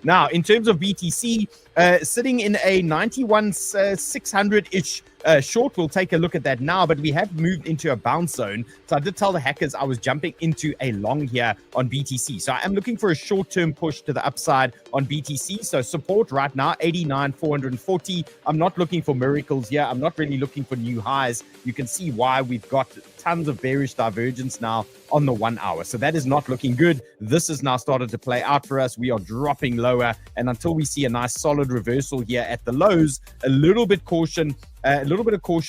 Now, in terms of BTC, sitting in a 91,600-ish short. We'll take a look at that now, but we have moved into a bounce zone. So I did tell the hackers I was jumping into a long here on BTC. So I am looking for a short-term push to the upside on BTC. So support right now, 89,440. I'm not looking for miracles here. I'm not really looking for new highs. You can see why we've got tons of bearish divergence now on the 1 hour. So that is not looking good. This has now started to play out for us. We are dropping lower, and until we see a nice solid reversal here at the lows, a little bit of caution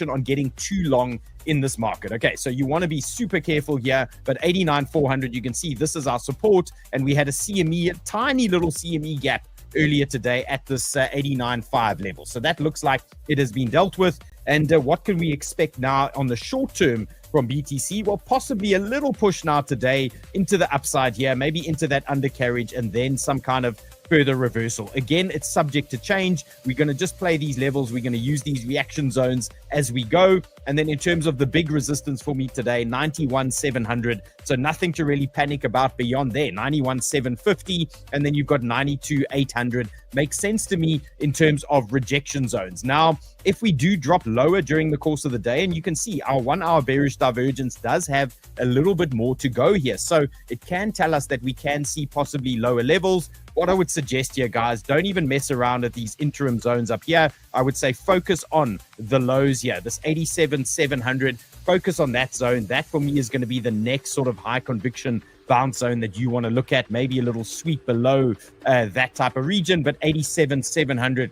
on getting too long in this market. Okay, so you want to be super careful here, but 89,400, you can see this is our support, and we had a CME, a tiny little CME gap earlier today at this 89.5 level. So that looks like it has been dealt with. And what can we expect now on the short term from BTC? Well, possibly a little push now today into the upside here, maybe into that undercarriage, and then some kind of further reversal. Again, it's subject to change. We're going to just play these levels. We're going to use these reaction zones as we go. And then in terms of the big resistance for me today, 91,700. So nothing to really panic about beyond there. 91,750. And then you've got 92,800. Makes sense to me in terms of rejection zones. Now, if we do drop lower during the course of the day, and you can see our 1 hour bearish divergence does have a little bit more to go here. So it can tell us that we can see possibly lower levels. What I would suggest here, guys, don't even mess around at these interim zones up here. I would say focus on the lows here, this 87,700. Focus on that zone. That for me is going to be the next sort of high conviction bounce zone that you want to look at. Maybe a little sweep below that type of region, but 87,700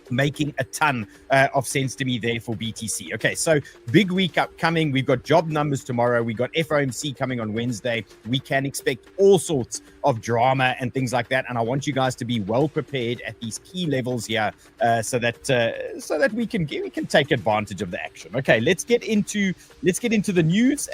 making a ton of sense to me there for BTC. Okay, so big week upcoming. We've got job numbers tomorrow. We got FOMC coming on Wednesday. We can expect all sorts of drama and things like that. And I want you guys to be well prepared at these key levels here, so that we can take advantage of the action. Okay, let's get into the news.